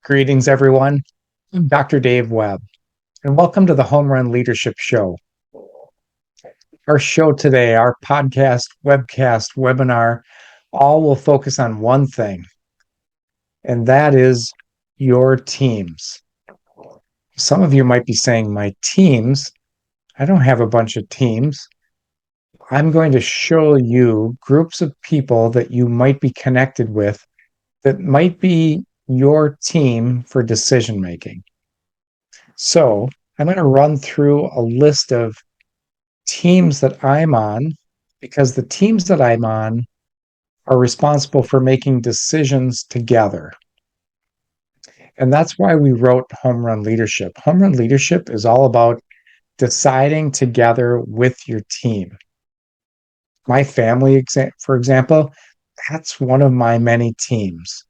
Greetings, everyone. I'm Dr. Dave Webb, and welcome to the Homerun Leadership Show. Our show today, our podcast, webcast, webinar, all will focus on one thing, and that is your teams. Some of you might be saying, my teams? I don't have a bunch of teams. I'm going to show you groups of people that you might be connected with that might be your team for decision making. So I'm going to run through a list of teams that I'm on because the teams that I'm on are responsible for making decisions together. And that's why we wrote Homerun Leadership. Homerun Leadership is all about deciding together with your team. My family, for example, that's one of my many teams.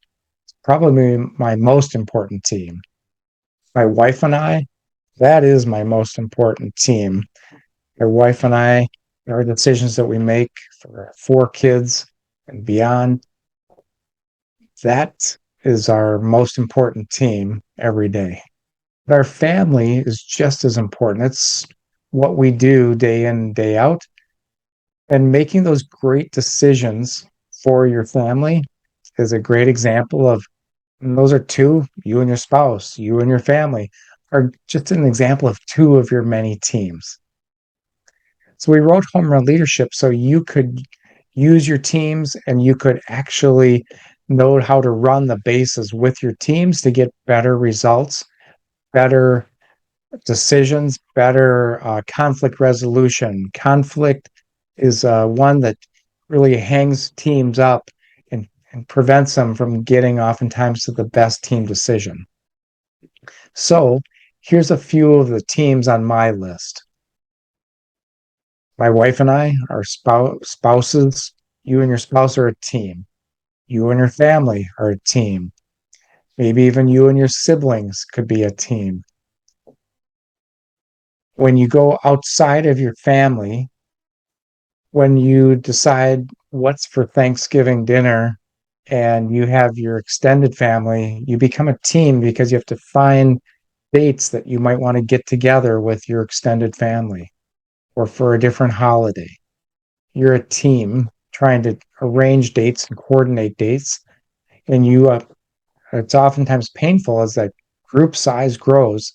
It's probably my most important team. My wife and I, that is my most important team. My wife and I, our decisions that we make for our 4 kids and beyond, that is our most important team every day. But our family is just as important. It's what we do day in, day out. And making those great decisions for your family is a great example of, and those are two, you and your spouse, you and your family, are just an example of two of your many teams. So we wrote Homerun Leadership so you could use your teams and you could actually know how to run the bases with your teams to get better results, better decisions, better conflict resolution. Conflict is one that really hangs teams up and prevents them from getting oftentimes to the best team decision. So here's a few of the teams on my list. My wife and I, our spouses, you and your spouse are a team. You and your family are a team. Maybe even you and your siblings could be a team. When you go outside of your family, when you decide what's for Thanksgiving dinner and you have your extended family, you become a team because you have to find dates that you might want to get together with your extended family or for a different holiday. You're a team trying to arrange dates and coordinate dates, and it's oftentimes painful as that group size grows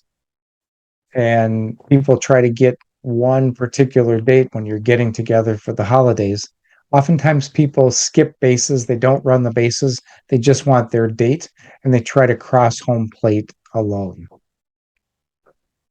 and people try to get one particular date when you're getting together for the holidays. Oftentimes people skip bases, they don't run the bases, they just want their date and they try to cross home plate alone.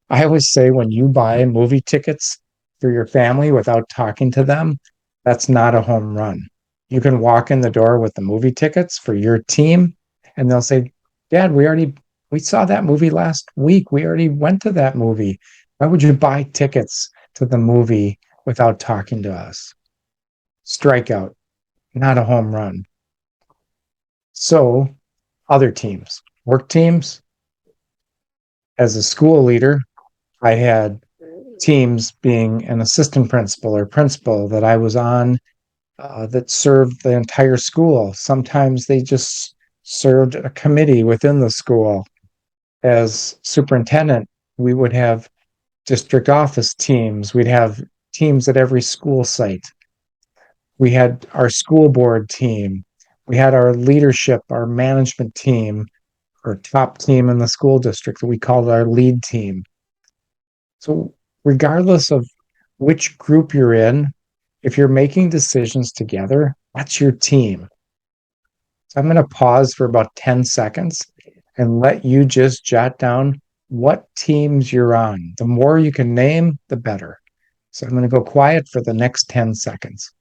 I always say when you buy movie tickets for your family without talking to them, that's not a home run. You can walk in the door with the movie tickets for your team and they'll say, Dad, we saw that movie last week. We already went to that movie. Why would you buy tickets to the movie without talking to us? Strikeout, not a home run. So other teams, work teams. As a school leader, I had teams being an assistant principal or principal that I was on that served the entire school. Sometimes they just served a committee within the school. As superintendent, we would have district office teams. We'd have teams at every school site. We had our school board team. We had our leadership, our management team, our top team in the school district that we called our lead team. So regardless of which group you're in, if you're making decisions together, that's your team. So I'm going to pause for about 10 seconds and let you just jot down what teams you're on. The more you can name, the better. So I'm going to go quiet for the next 10 seconds.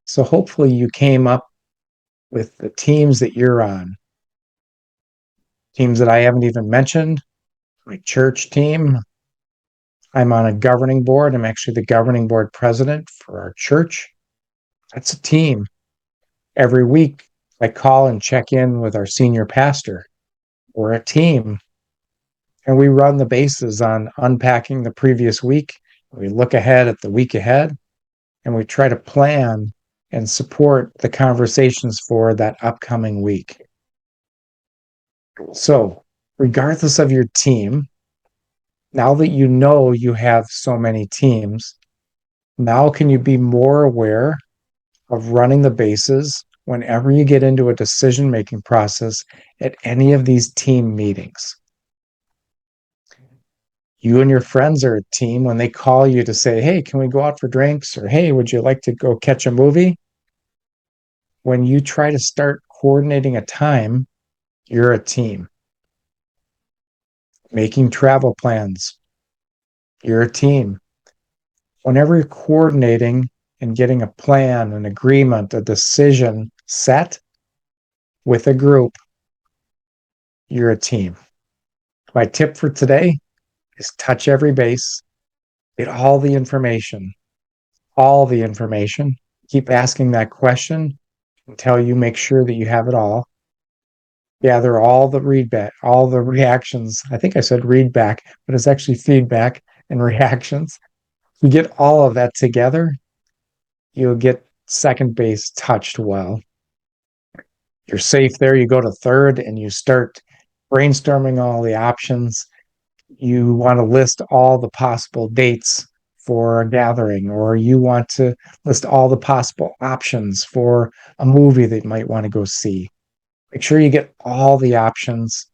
So hopefully you came up with the teams that you're on. Teams that I haven't even mentioned, my church team. I'm on a governing board. I'm actually the governing board president for our church. That's a team. Every week, I call and check in with our senior pastor. We're a team. and we run the bases on unpacking the previous week. We look ahead at the week ahead, and we try to plan and support the conversations for that upcoming week. So, regardless of your team, now that you know you have so many teams, now can you be more aware of running the bases whenever you get into a decision making process at any of these team meetings? You and your friends are a team when they call you to say, hey, can we go out for drinks? Or hey, would you like to go catch a movie? When you try to start coordinating a time, you're a team. Making travel plans, you're a team. Whenever you're coordinating and getting a plan, an agreement, a decision set with a group, you're a team. My tip for today is touch every base, get all the information. Keep asking that question until you make sure that you have it all. Gather all the readback, all the reactions. I think I said read back, but it's actually feedback and reactions. You get all of that together, you'll get second base touched well. You're safe there. You go to third and you start brainstorming all the options. You want to list all the possible dates for a gathering, or you want to list all the possible options for a movie that you might want to go see. Make sure you get all the options,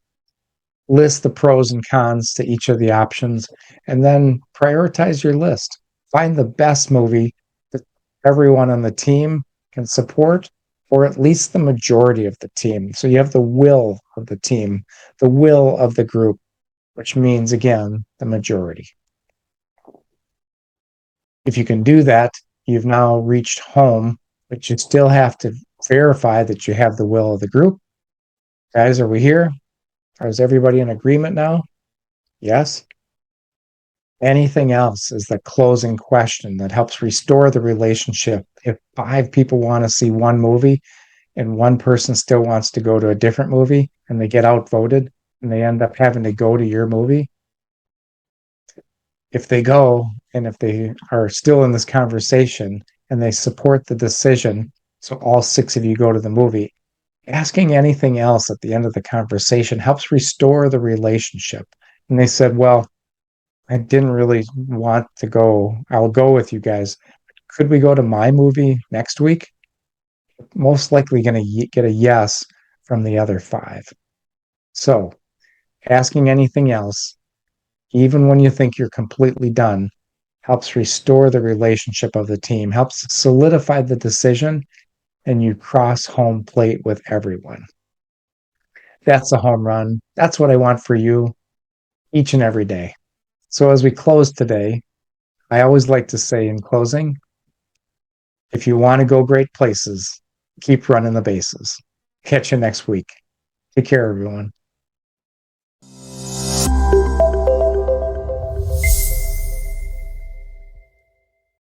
list the pros and cons to each of the options, and then prioritize your list. Find the best movie that everyone on the team can support, or at least the majority of the team. So you have the will of the team, the will of the group, which means, again, the majority. If you can do that, you've now reached home, but you still have to verify that you have the will of the group. Guys, are we here? Is everybody in agreement now? Yes? Anything else is the closing question that helps restore the relationship. If 5 people want to see one movie and one person still wants to go to a different movie and they get outvoted and they end up having to go to your movie, if they go and if they are still in this conversation and they support the decision, so all 6 of you go to the movie, asking anything else at the end of the conversation helps restore the relationship. And they said, well, I didn't really want to go. I'll go with you guys. Could we go to my movie next week? Most likely going to get a yes from the other 5. So asking anything else, even when you think you're completely done, helps restore the relationship of the team, helps solidify the decision, and you cross home plate with everyone. That's a home run. That's what I want for you each and every day. So as we close today, I always like to say in closing, if you want to go great places, keep running the bases. Catch you next week. Take care, everyone.